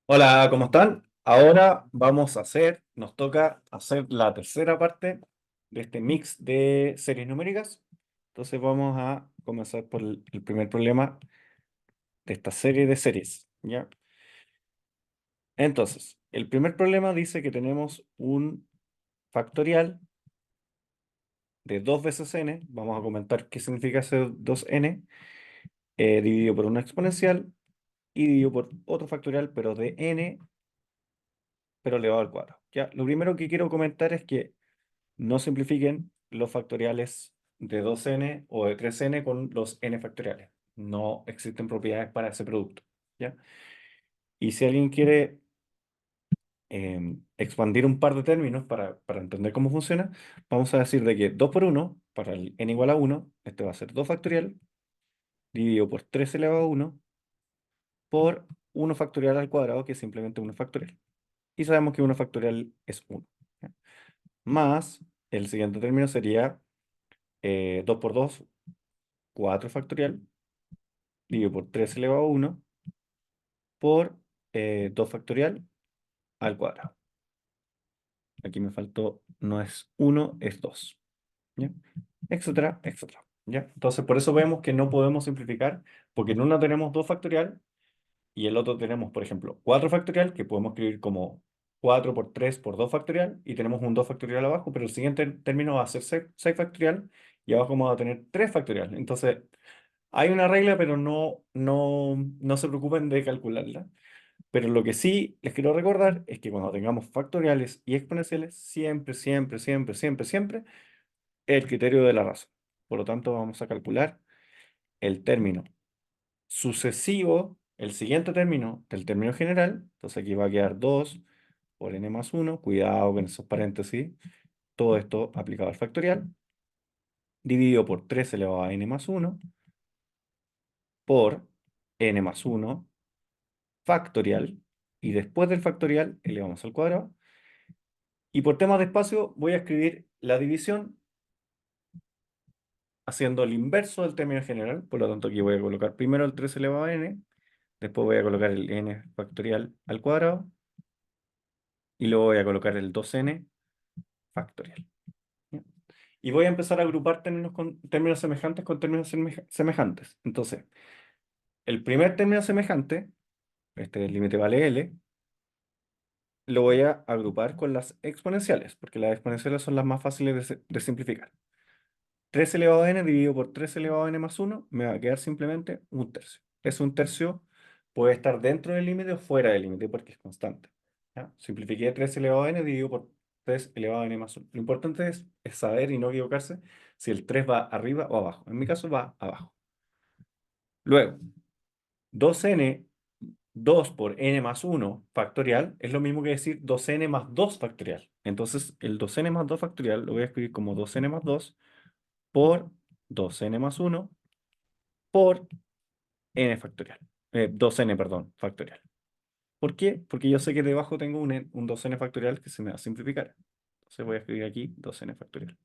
Hola, ¿cómo están? Ahora nos toca hacer la tercera parte de este mix de series numéricas. Entonces vamos a comenzar por el primer problema de esta serie de series, ¿ya? Entonces, el primer problema dice que tenemos un factorial de 2 veces n. Vamos a comentar qué significa ese 2n, dividido por una exponencial y dividido por otro factorial, pero de n, pero elevado al cuadrado, ¿ya? Lo primero que quiero comentar es que no simplifiquen los factoriales de 2n o de 3n con los n factoriales. No existen propiedades para ese producto, ¿ya? Y si alguien quiere expandir un par de términos para entender cómo funciona, vamos a decir de que 2 por 1, para el n igual a 1, este va a ser 2 factorial, dividido por 3 elevado a 1, por 1 factorial al cuadrado, que es simplemente 1 factorial. Y sabemos que 1 factorial es 1, ¿ya? Más, el siguiente término sería 2 por 2, 4 factorial, dividido por 3 elevado a 1, por 2 factorial al cuadrado. Aquí me faltó, no es 1, es 2. ¿Ya? Etcétera, etcétera. ¿Ya? Entonces, por eso vemos que no podemos simplificar, porque en uno tenemos 2 factorial y el otro tenemos, por ejemplo, 4 factorial, que podemos escribir como 4 por 3 por 2 factorial, y tenemos un 2 factorial abajo, pero el siguiente término va a ser 6 factorial, y abajo vamos a tener 3 factorial. Entonces, hay una regla, pero no se preocupen de calcularla. Pero lo que sí les quiero recordar es que cuando tengamos factoriales y exponenciales, siempre, el criterio de la razón. Por lo tanto, vamos a calcular el término sucesivo, el siguiente término del término general. Entonces aquí va a quedar 2 por n más 1. Cuidado con esos paréntesis. Todo esto aplicado al factorial. Dividido por 3 elevado a n más 1 por n más 1 factorial. Y después del factorial elevamos al cuadrado. Y por temas de espacio voy a escribir la división haciendo el inverso del término general. Por lo tanto, aquí voy a colocar primero el 3 elevado a n, después voy a colocar el n factorial al cuadrado, y luego voy a colocar el 2n factorial. ¿Ya? Y voy a empezar a agrupar términos semejantes con términos semejantes. Entonces, el primer término semejante, este límite vale L, lo voy a agrupar con las exponenciales, porque las exponenciales son las más fáciles de simplificar. 3 elevado a n dividido por 3 elevado a n más 1 me va a quedar simplemente un tercio. Es un tercio, puede estar dentro del límite o fuera del límite porque es constante. ¿Ya? Simplifiqué 3 elevado a n dividido por 3 elevado a n más 1. Lo importante es saber y no equivocarse si el 3 va arriba o abajo. En mi caso va abajo. Luego, 2n, 2 por n más 1 factorial es lo mismo que decir 2n más 2 factorial. Entonces, el 2n más 2 factorial lo voy a escribir como 2n más 2 por 2n más 1 por n factorial. 2n, perdón, factorial. ¿Por qué? Porque yo sé que debajo tengo un 2n factorial que se me va a simplificar. Entonces voy a escribir aquí 2n factorial.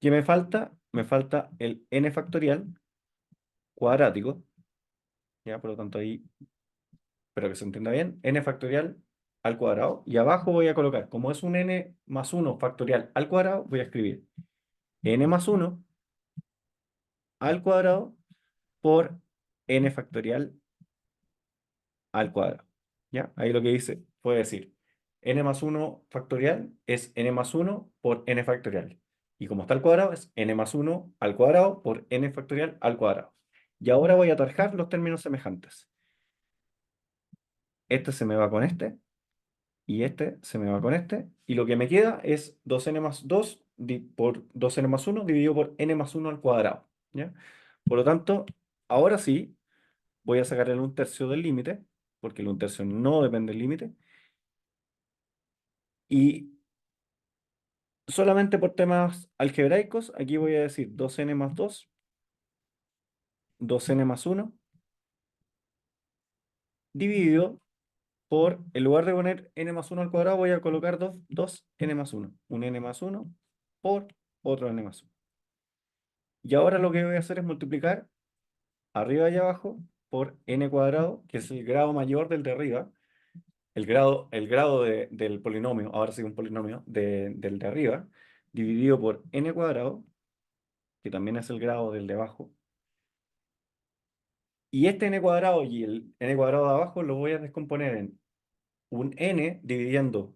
¿Qué me falta? Me falta el n factorial cuadrático. Ya, por lo tanto ahí, espero que se entienda bien, n factorial al cuadrado. Y abajo voy a colocar, como es un n más 1 factorial al cuadrado, voy a escribir n más 1 al cuadrado por n factorial al cuadrado. ¿Ya? Ahí lo que dice, puede decir, n más 1 factorial es n más 1 por n factorial. Y como está al cuadrado, es n más 1 al cuadrado por n factorial al cuadrado. Y ahora voy a atajar los términos semejantes. Este se me va con este, y este se me va con este. Y lo que me queda es 2n más 2 por 2n más 1 dividido por n más 1 al cuadrado. ¿Ya? Por lo tanto, ahora sí, voy a sacar el 1/3 del límite, porque el 1/3 no depende del límite. Y solamente por temas algebraicos, aquí voy a decir 2n más 2, 2n más 1, dividido por, en lugar de poner n más 1 al cuadrado, voy a colocar 2n más 1. Un n más 1 por otro n más 1. Y ahora lo que voy a hacer es multiplicar arriba y abajo por n cuadrado, que es el grado mayor del de arriba, el grado del polinomio, ahora sí un polinomio, del de arriba, dividido por n cuadrado, que también es el grado del de abajo. Y este n cuadrado y el n cuadrado de abajo lo voy a descomponer en un n dividiendo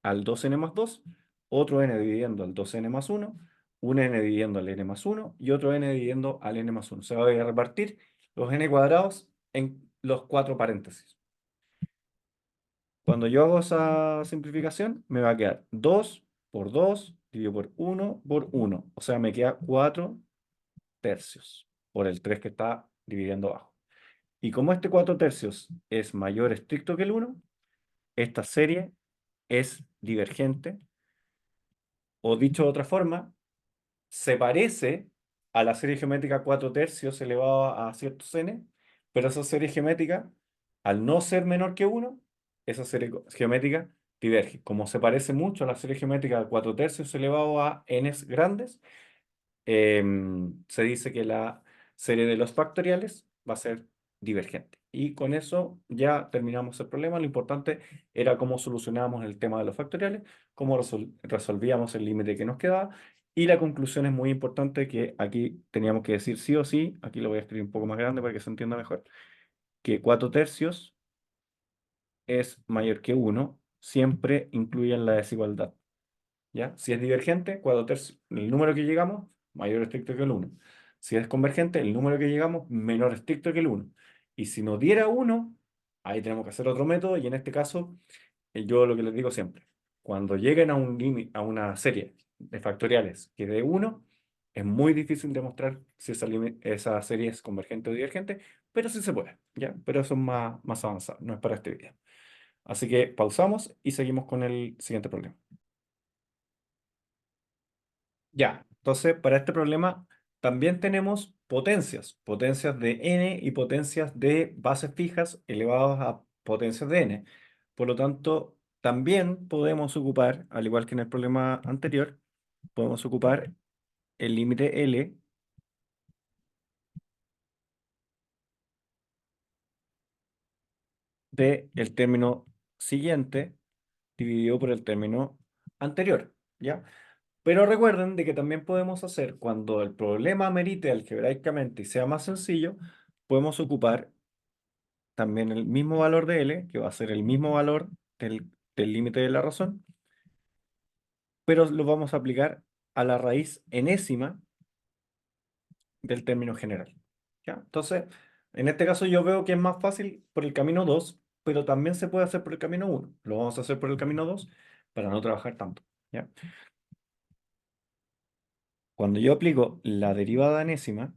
al 2n más 2, otro n dividiendo al 2n más 1, un n dividiendo al n más 1 y otro n dividiendo al n más 1. Se va a repartir los n cuadrados en los cuatro paréntesis. Cuando yo hago esa simplificación, me va a quedar 2 por 2 dividido por 1 por 1. O sea, me queda 4 tercios por el 3 que está dividiendo abajo. Y como este 4 tercios es mayor estricto que el 1, esta serie es divergente, o dicho de otra forma, se parece a la serie geométrica 4 tercios elevado a ciertos n, pero esa serie geométrica, al no ser menor que 1, esa serie geométrica diverge. Como se parece mucho a la serie geométrica 4 tercios elevado a n grandes, se dice que la serie de los factoriales va a ser divergente. Y con eso ya terminamos el problema. Lo importante era cómo solucionábamos el tema de los factoriales, cómo resolvíamos el límite que nos quedaba. Y la conclusión es muy importante que aquí teníamos que decir sí o sí, aquí lo voy a escribir un poco más grande para que se entienda mejor, que 4 tercios es mayor que 1, siempre incluyen la desigualdad. ¿Ya? Si es divergente, 4 tercios, el número que llegamos, mayor estricto que el 1. Si es convergente, el número que llegamos, menor estricto que el 1. Y si nos diera 1, ahí tenemos que hacer otro método, y en este caso, yo lo que les digo siempre, cuando lleguen a un límite, a una serie de factoriales que dé 1, es muy difícil demostrar si esa serie es convergente o divergente, pero sí se puede, ¿ya? Pero eso es más avanzado, no es para este video. Así que pausamos y seguimos con el siguiente problema. Ya, entonces para este problema también tenemos potencias, potencias de n y potencias de bases fijas elevadas a potencias de n. Por lo tanto, también podemos ocupar, al igual que en el problema anterior, podemos ocupar el límite L de el término siguiente dividido por el término anterior, ¿ya? Pero recuerden de que también podemos hacer, cuando el problema merite algebraicamente y sea más sencillo, podemos ocupar también el mismo valor de L, que va a ser el mismo valor del límite de la razón, pero lo vamos a aplicar a la raíz enésima del término general. ¿Ya? Entonces, en este caso yo veo que es más fácil por el camino 2, pero también se puede hacer por el camino 1. Lo vamos a hacer por el camino 2 para no trabajar tanto. ¿Ya? Cuando yo aplico la derivada enésima,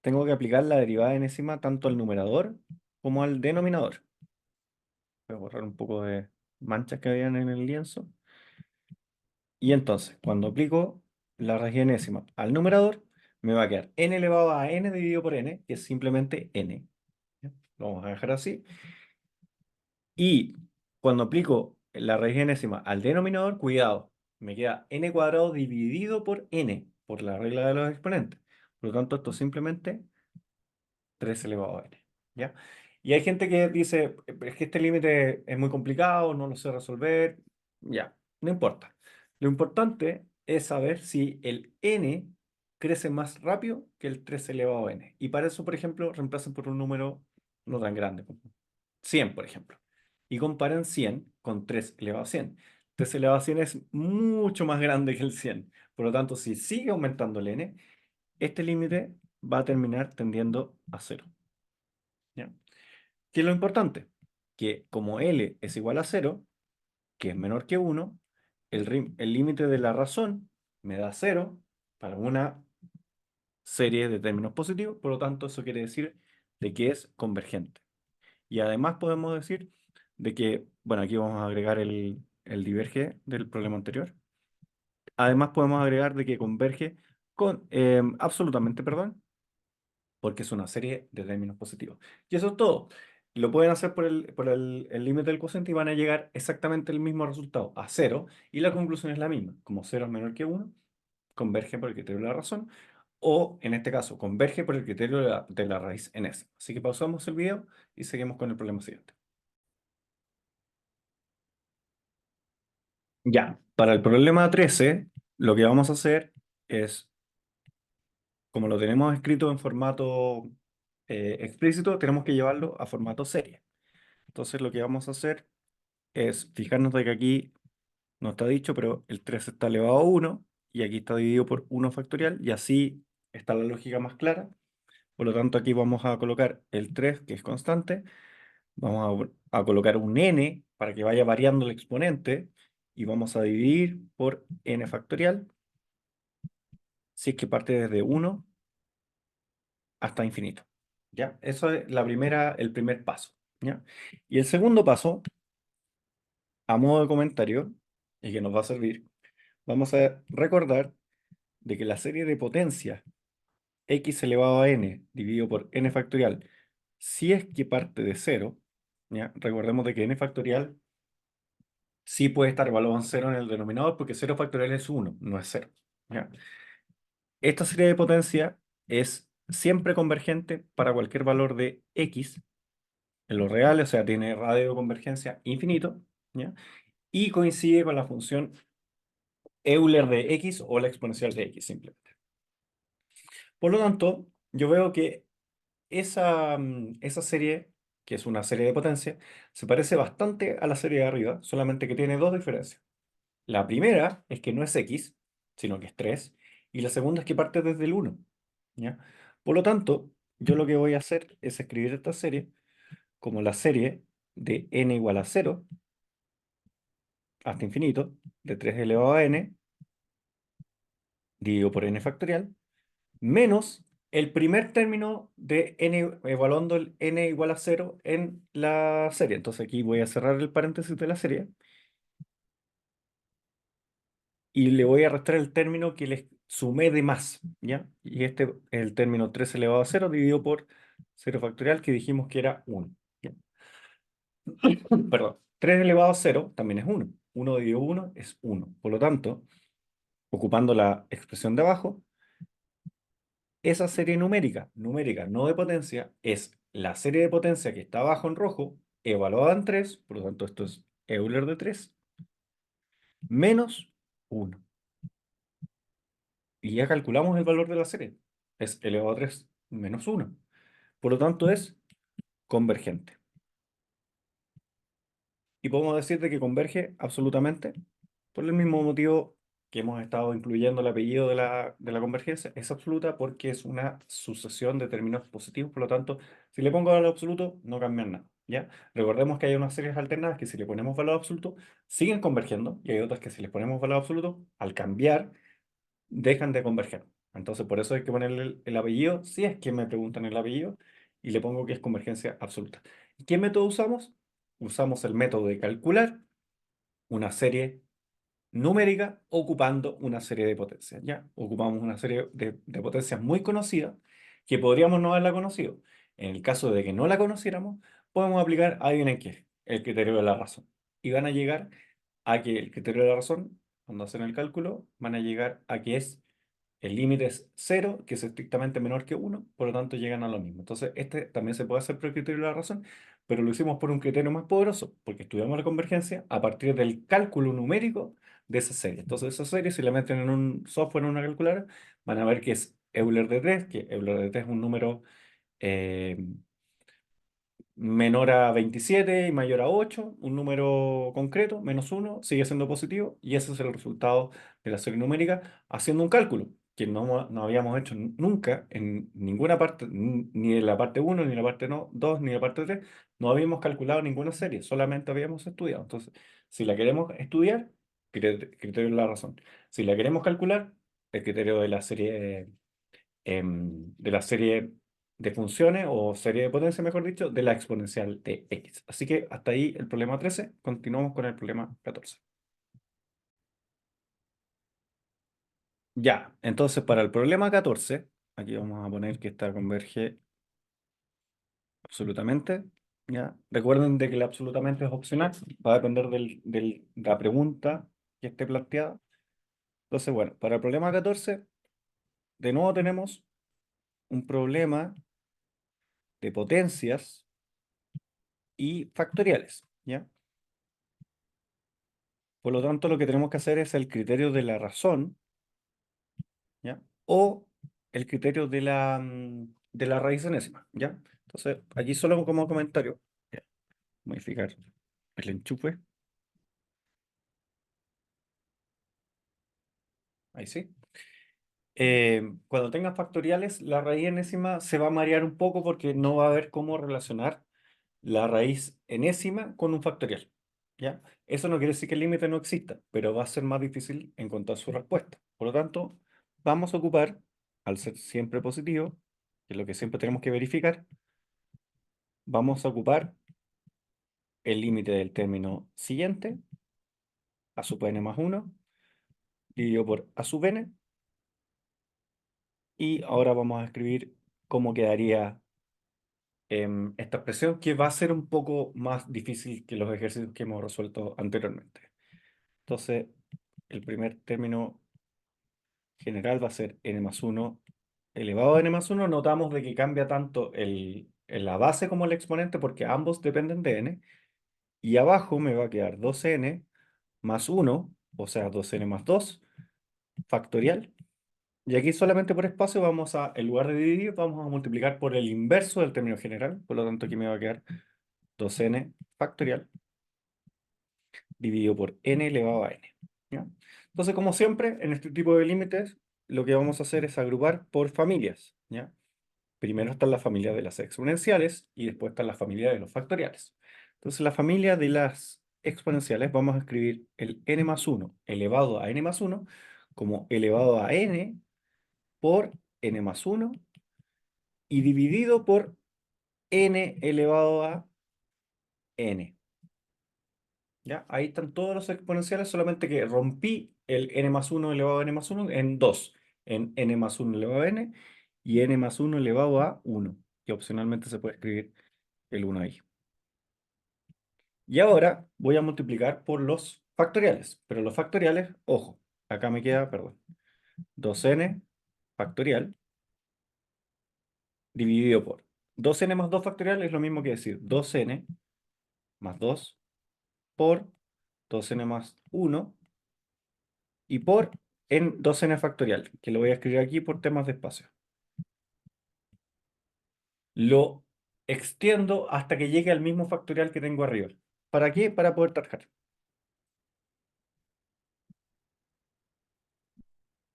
tengo que aplicar la derivada enésima tanto al numerador como al denominador. Voy a borrar un poco de manchas que habían en el lienzo. Y entonces, cuando aplico la raíz enésima al numerador, me va a quedar n elevado a n dividido por n, que es simplemente n. ¿Ya? Lo vamos a dejar así. Y cuando aplico la raíz enésima al denominador, cuidado, me queda n cuadrado dividido por n, por la regla de los exponentes. Por lo tanto, esto simplemente 3 elevado a n. ¿Ya? Y hay gente que dice, es que este límite es muy complicado, no lo sé resolver". Ya, no importa. Lo importante es saber si el n crece más rápido que el 3 elevado a n. Y para eso, por ejemplo, reemplacen por un número no tan grande, como 100, por ejemplo. Y comparen 100 con 3 elevado a 100. 3 elevado a 100 es mucho más grande que el 100. Por lo tanto, si sigue aumentando el n, este límite va a terminar tendiendo a cero. ¿Ya? ¿Qué es lo importante? Que como L es igual a cero, que es menor que 1, el límite de la razón me da cero para una serie de términos positivos, por lo tanto eso quiere decir de que es convergente. Y además podemos decir de que, bueno, aquí vamos a agregar el diverge del problema anterior. Además podemos agregar de que converge absolutamente, perdón, porque es una serie de términos positivos. Y eso es todo. Lo pueden hacer por el límite del cociente y van a llegar exactamente al mismo resultado, a cero, y la conclusión es la misma. Como cero es menor que 1, converge por el criterio de la razón, o en este caso, converge por el criterio de la raíz en S. Así que pausamos el video y seguimos con el problema siguiente. Ya, para el problema 13, lo que vamos a hacer es, como lo tenemos escrito en formato explícito, tenemos que llevarlo a formato serie. Entonces lo que vamos a hacer es fijarnos de que aquí no está dicho, pero el 3 está elevado a 1 y aquí está dividido por 1 factorial y así está la lógica más clara. Por lo tanto, aquí vamos a colocar el 3, que es constante, vamos a colocar un n para que vaya variando el exponente y vamos a dividir por n factorial si es que parte desde 1 hasta infinito. ¿Ya? Eso es el primer paso. ¿Ya? Y el segundo paso, a modo de comentario, y que nos va a servir, vamos a recordar de que la serie de potencias x elevado a n dividido por n factorial, si es que parte de cero, ¿ya? Recordemos de que n factorial sí puede estar evaluado en cero en el denominador porque 0 factorial es 1, no es cero, ¿ya? Esta serie de potencia es siempre convergente para cualquier valor de x en lo real, o sea, tiene radio de convergencia infinito, ¿ya? Y coincide con la función Euler de x o la exponencial de x simplemente. Por lo tanto, yo veo que esa serie, que es una serie de potencia, se parece bastante a la serie de arriba, solamente que tiene dos diferencias. La primera es que no es x, sino que es 3, y la segunda es que parte desde el 1, ¿ya? Por lo tanto, yo lo que voy a hacer es escribir esta serie como la serie de n igual a 0 hasta infinito, de 3 elevado a n, dividido por n factorial, menos el primer término de n, evaluando el n igual a 0 en la serie. Entonces aquí voy a cerrar el paréntesis de la serie y le voy a restar el término que le sumé de más, ¿ya? Y este es el término 3 elevado a 0 dividido por 0 factorial que dijimos que era 1. ¿Ya? Perdón, 3 elevado a 0 también es 1. 1 dividido 1 es 1. Por lo tanto, ocupando la expresión de abajo, esa serie numérica no de potencia, es la serie de potencia que está abajo en rojo, evaluada en 3, por lo tanto esto es Euler de 3, menos 1. Y ya calculamos el valor de la serie. Es elevado a 3 menos 1. Por lo tanto es convergente. Y podemos decir de que converge absolutamente por el mismo motivo que hemos estado incluyendo el apellido de la convergencia. Es absoluta porque es una sucesión de términos positivos. Por lo tanto, si le pongo valor absoluto, no cambian nada. ¿Ya? Recordemos que hay unas series alternadas que si le ponemos valor absoluto, siguen convergiendo. Y hay otras que si les ponemos valor absoluto, al cambiar, dejan de converger. Entonces, por eso hay que ponerle el apellido, si es que me preguntan el apellido, y le pongo que es convergencia absoluta. ¿Y qué método usamos? Usamos el método de calcular una serie numérica ocupando una serie de potencias, ¿ya? Ocupamos una serie de potencias muy conocidas que podríamos no haberla conocido. En el caso de que no la conociéramos, podemos aplicar, adivinen qué, el criterio de la razón. Y van a llegar a que el criterio de la razón, cuando hacen el cálculo, van a llegar a que el límite es 0, que es estrictamente menor que 1, por lo tanto llegan a lo mismo. Entonces, este también se puede hacer por el criterio de la razón, pero lo hicimos por un criterio más poderoso, porque estudiamos la convergencia a partir del cálculo numérico de esa serie. Entonces, esa serie, si la meten en un software, en una calculadora, van a ver que es Euler de 3, que Euler de 3 es un número eh, menor a 27 y mayor a 8, un número concreto, menos 1, sigue siendo positivo, y ese es el resultado de la serie numérica haciendo un cálculo que no habíamos hecho nunca en ninguna parte, ni en la parte 1, ni en la parte 2, ni en la parte 3, no habíamos calculado ninguna serie, solamente habíamos estudiado. Entonces, si la queremos estudiar, criterio de la razón. Si la queremos calcular, el criterio de la serie de funciones o serie de potencia, mejor dicho, de la exponencial de x. Así que hasta ahí el problema 13. Continuamos con el problema 14. Ya, entonces para el problema 14, aquí vamos a poner que esta converge absolutamente. ¿Ya? Recuerden de que el absolutamente es opcional, va a depender de la pregunta que esté planteada. Entonces, bueno, para el problema 14 de nuevo tenemos un problema de potencias y factoriales, ¿ya? Por lo tanto, lo que tenemos que hacer es el criterio de la razón, ¿ya? O el criterio de la raíz enésima, ¿ya? Entonces, aquí solo como comentario, ya, modificar el enchufe, ahí sí. Cuando tengas factoriales, la raíz enésima se va a marear un poco porque no va a haber cómo relacionar la raíz enésima con un factorial, ¿ya? Eso no quiere decir que el límite no exista, pero va a ser más difícil encontrar su respuesta. Por lo tanto, vamos a ocupar, al ser siempre positivo, que es lo que siempre tenemos que verificar, vamos a ocupar el límite del término siguiente, a sub n más 1, dividido por a sub n, y ahora vamos a escribir cómo quedaría esta expresión, que va a ser un poco más difícil que los ejercicios que hemos resuelto anteriormente. Entonces, el primer término general va a ser n más 1 elevado a n más 1. Notamos de que cambia tanto en la base como el exponente porque ambos dependen de n. Y abajo me va a quedar 2n más 1, o sea, 2n más 2, factorial. Y aquí solamente por espacio vamos a, en lugar de dividir, vamos a multiplicar por el inverso del término general. Por lo tanto, aquí me va a quedar 2n factorial dividido por n elevado a n, ¿ya? Entonces, como siempre, en este tipo de límites, lo que vamos a hacer es agrupar por familias, ¿ya? Primero está la familia de las exponenciales y después está la familia de los factoriales. Entonces, la familia de las exponenciales vamos a escribir el n más 1 elevado a n más 1 como elevado a n por n más 1 y dividido por n elevado a n. ¿Ya? Ahí están todos los exponenciales, solamente que rompí el n más 1 elevado a n más 1 en dos, en n más 1 elevado a n y n más 1 elevado a 1. Y opcionalmente se puede escribir el 1 ahí. Y ahora voy a multiplicar por los factoriales, pero los factoriales, ojo, acá me queda, perdón, 2n factorial dividido por 2n más 2 factorial es lo mismo que decir 2n más 2 por 2n más 1 y por 2n factorial, que lo voy a escribir aquí por temas de espacio. Lo extiendo hasta que llegue al mismo factorial que tengo arriba. ¿Para qué? Para poder trabajar.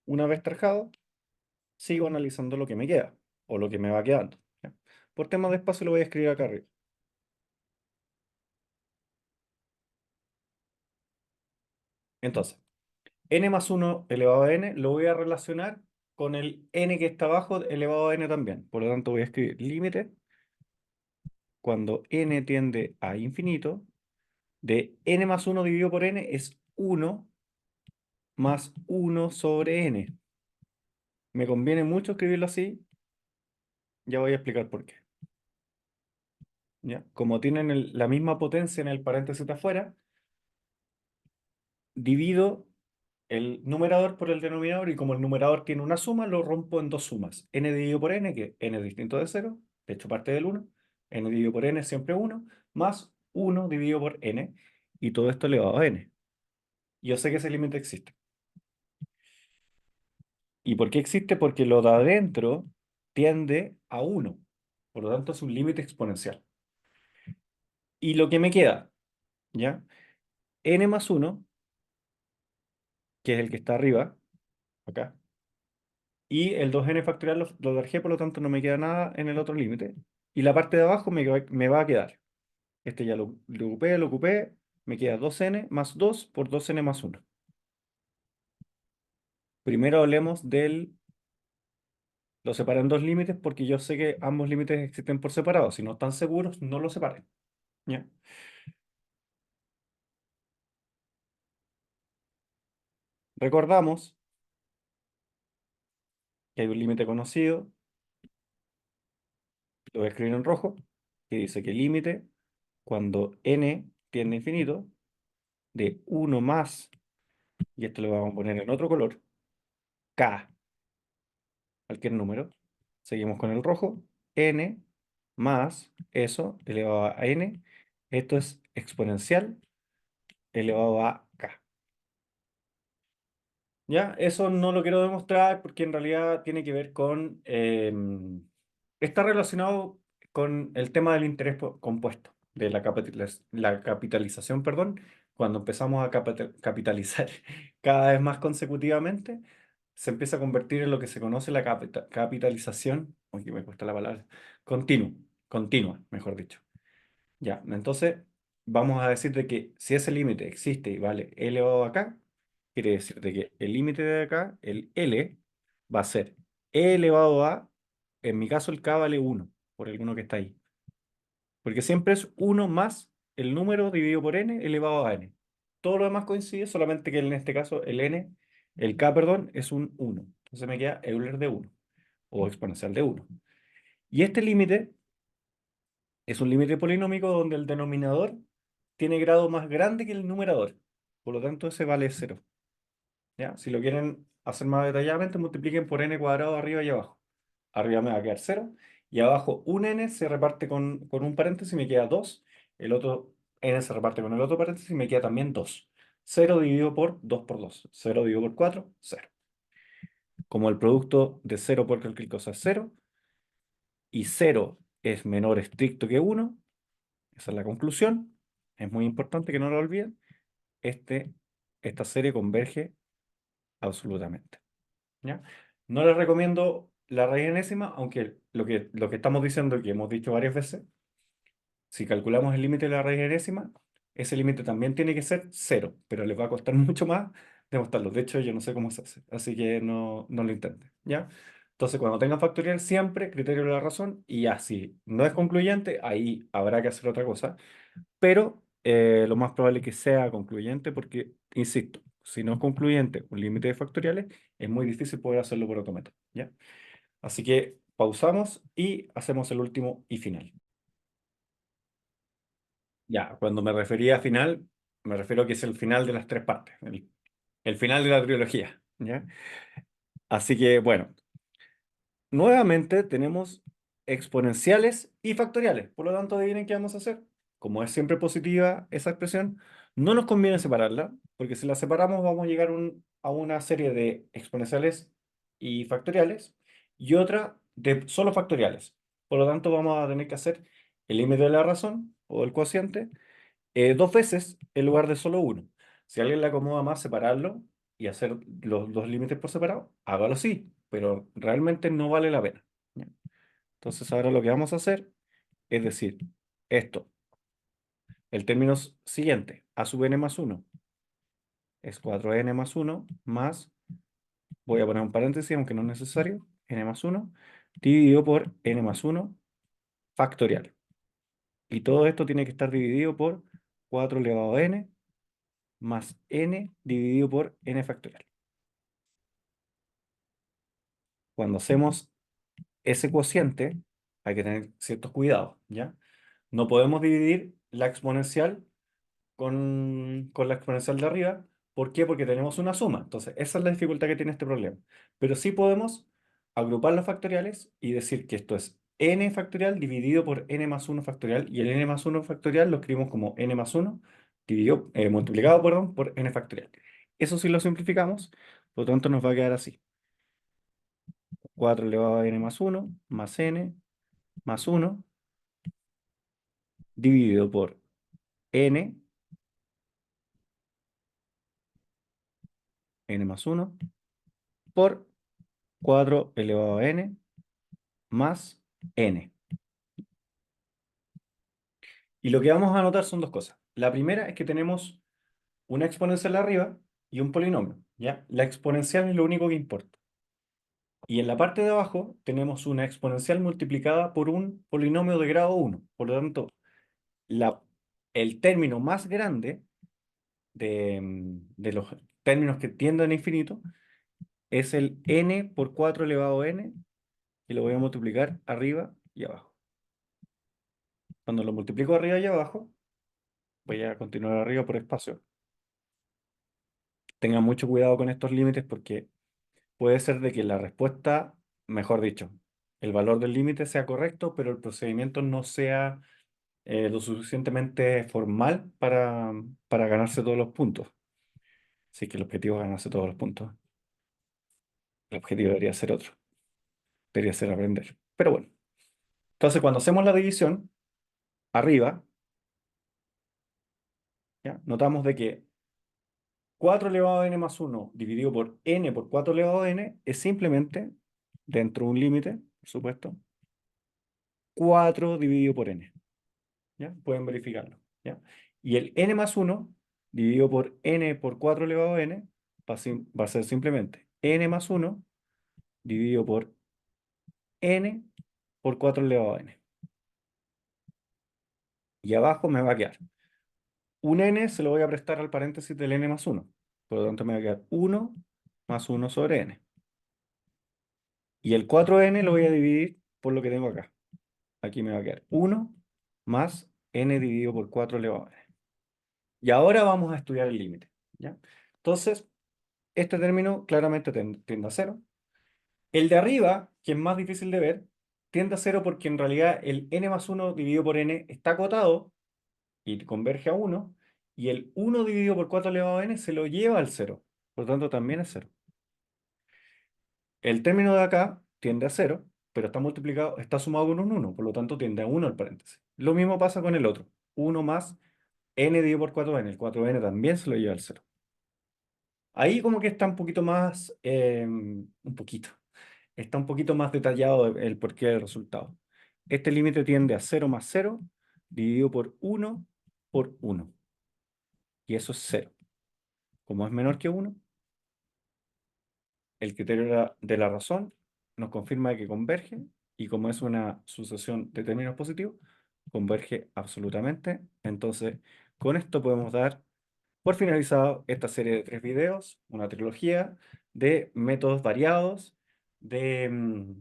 Una vez trabajado, sigo analizando lo que me queda o lo que me va quedando, ¿ya? Por temas de espacio lo voy a escribir acá arriba. Entonces, n más 1 elevado a n lo voy a relacionar con el n que está abajo elevado a n también. Por lo tanto, voy a escribir límite cuando n tiende a infinito de n más 1 dividido por n es 1 más 1 sobre n. Me conviene mucho escribirlo así, ya voy a explicar por qué, ¿ya? Como tienen la misma potencia en el paréntesis de afuera, divido el numerador por el denominador y como el numerador tiene una suma, lo rompo en dos sumas. N dividido por n, que n es distinto de 0, de hecho parte del 1. N dividido por n es siempre 1, más 1 dividido por n, y todo esto elevado a n. Yo sé que ese límite existe. ¿Y por qué existe? Porque lo de adentro tiende a 1. Por lo tanto, es un límite exponencial. Y lo que me queda, ¿ya? N más 1, que es el que está arriba, acá, y el 2n factorial lo dejé, por lo tanto no me queda nada en el otro límite. Y la parte de abajo me va a quedar. Este ya lo ocupé, me queda 2n más 2 por 2n más 1. Primero hablemos del... Lo separo en dos límites porque yo sé que ambos límites existen por separado. Si no están seguros, no lo separen, ¿ya? Recordamos que hay un límite conocido, lo voy a escribir en rojo, que dice que el límite, cuando n tiende a infinito, de 1 más, y esto lo vamos a poner en otro color, k cualquier número. Seguimos con el rojo, n más eso elevado a n. Esto es exponencial elevado a k. ¿Ya? Eso no lo quiero demostrar porque en realidad tiene que ver con... está relacionado con el tema del interés compuesto, de la capitalización, perdón. Cuando empezamos a capitalizar cada vez más consecutivamente, se empieza a convertir en lo que se conoce la capitalización, aunque me cuesta la palabra, continua, mejor dicho. Ya, entonces vamos a decir de que si ese límite existe y vale L elevado a acá, quiere decir de que el límite de acá, el L, va a ser E elevado a, en mi caso el K vale 1, por el 1 que está ahí. Porque siempre es 1 más el número dividido por N elevado a N. Todo lo demás coincide, solamente que en este caso el K, perdón, es un 1. Entonces me queda Euler de 1, o exponencial de 1. Y este límite es un límite polinómico donde el denominador tiene grado más grande que el numerador. Por lo tanto, ese vale 0. ¿Ya? Si lo quieren hacer más detalladamente, multipliquen por n cuadrado arriba y abajo. Arriba me va a quedar 0. Y abajo un n se reparte con un paréntesis y me queda 2. El otro n se reparte con el otro paréntesis y me queda también 2. 0 dividido por 2 por 2. 0 dividido por 4, 0. Como el producto de 0 por cualquier cosa es 0, y 0 es menor estricto que 1, esa es la conclusión. Es muy importante que no lo olviden. Este, esta serie converge absolutamente. ¿Ya? No les recomiendo la raíz enésima, aunque lo que estamos diciendo y que hemos dicho varias veces, si calculamos el límite de la raíz enésima, ese límite también tiene que ser 0, pero les va a costar mucho más demostrarlo. De hecho, yo no sé cómo se hace, así que no lo intenten. ¿Ya? Entonces, cuando tengan factorial, siempre criterio de la razón, y ya, si no es concluyente, ahí habrá que hacer otra cosa, pero lo más probable es que sea concluyente porque, insisto, si no es concluyente un límite de factoriales, es muy difícil poder hacerlo por automático, ¿ya? Así que pausamos y hacemos el último y final. Ya, cuando me refería a final, me refiero a que es el final de las tres partes, el final de la trilogía, ¿ya? Así que, bueno, nuevamente tenemos exponenciales y factoriales. Por lo tanto, adivinen qué vamos a hacer. Como es siempre positiva esa expresión, no nos conviene separarla, porque si la separamos vamos a llegar a una serie de exponenciales y factoriales y otra de solo factoriales. Por lo tanto, vamos a tener que hacer el límite de la razón o el cociente dos veces en lugar de solo uno. Si a alguien le acomoda más separarlo y hacer los dos límites por separado, hágalo así, pero realmente no vale la pena. ¿Ya? Entonces ahora lo que vamos a hacer es decir, esto, el término siguiente, a sub n más uno es 4n más uno más, voy a poner un paréntesis aunque no es necesario, n más uno dividido por n más uno factorial. Y todo esto tiene que estar dividido por 4 elevado a n más n dividido por n factorial. Cuando hacemos ese cociente, hay que tener ciertos cuidados, ¿ya? No podemos dividir la exponencial con la exponencial de arriba. ¿Por qué? Porque tenemos una suma. Entonces, esa es la dificultad que tiene este problema. Pero sí podemos agrupar los factoriales y decir que esto es n factorial dividido por n más 1 factorial, y el n más 1 factorial lo escribimos como n más 1 multiplicado, perdón, por n factorial. Eso sí lo simplificamos, por lo tanto nos va a quedar así. 4 elevado a n más 1 más n más 1 dividido por n, n más 1, por 4 elevado a n más n. Y lo que vamos a anotar son dos cosas. La primera es que tenemos una exponencial arriba y un polinomio, ¿ya? La exponencial es lo único que importa. Y en la parte de abajo tenemos una exponencial multiplicada por un polinomio de grado 1. Por lo tanto, la, el término más grande de los términos que tienden a infinito es el n por 4 elevado a n, y lo voy a multiplicar arriba y abajo. Cuando lo multiplico arriba y abajo, voy a continuar arriba por espacio. Tengan mucho cuidado con estos límites porque puede ser de que la respuesta mejor dicho, el valor del límite sea correcto, pero el procedimiento no sea lo suficientemente formal para ganarse todos los puntos. Así que el objetivo es ganarse todos los puntos. El objetivo debería ser otro, debería ser aprender. Pero bueno, entonces cuando hacemos la división, arriba, ¿ya? Notamos de que 4 elevado a n más 1 dividido por n por 4 elevado a n es simplemente, dentro de un límite, por supuesto, 4 dividido por n. ¿Ya? Pueden verificarlo. ¿Ya? Y el n más 1 dividido por n por 4 elevado a n va a ser simplemente n más 1 dividido por n por 4 elevado a n. Y abajo me va a quedar un n, se lo voy a prestar al paréntesis del n más 1. Por lo tanto, me va a quedar 1 más 1 sobre n. Y el 4n lo voy a dividir por lo que tengo acá. Aquí me va a quedar 1 más n dividido por 4 elevado a n. Y ahora vamos a estudiar el límite. ¿Ya? Entonces, este término claramente tiende a cero. El de arriba, que es más difícil de ver, tiende a cero porque en realidad el n más 1 dividido por n está acotado y converge a 1, y el 1 dividido por 4 elevado a n se lo lleva al cero. Por lo tanto, también es cero. El término de acá tiende a cero, pero está multiplicado, está sumado con un 1, por lo tanto tiende a 1 el paréntesis. Lo mismo pasa con el otro. 1 más n dividido por 4n. El 4n también se lo lleva al cero. Ahí como que está un poquito más, está un poquito más detallado el porqué del resultado. Este límite tiende a 0 más 0 dividido por 1 por 1. Y eso es 0. Como es menor que 1, el criterio de la razón nos confirma que converge, y como es una sucesión de términos positivos, converge absolutamente. Entonces, con esto podemos dar por finalizado esta serie de 3 videos, una trilogía de métodos variados de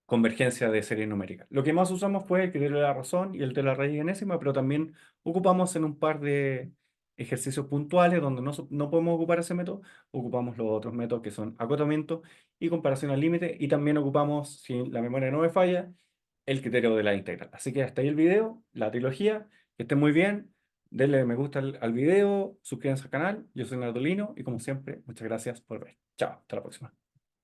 convergencia de series numéricas. Lo que más usamos fue el criterio de la razón y el de la raíz enésima, pero también ocupamos en un par de ejercicios puntuales donde no podemos ocupar ese método, ocupamos los otros métodos que son acotamiento y comparación al límite, y también ocupamos, si la memoria no me falla, el criterio de la integral. Así que hasta ahí el video, la trilogía. Que estén muy bien, denle me gusta al video, suscríbanse al canal. Yo soy Nardolino y como siempre, muchas gracias por ver. Chao, hasta la próxima.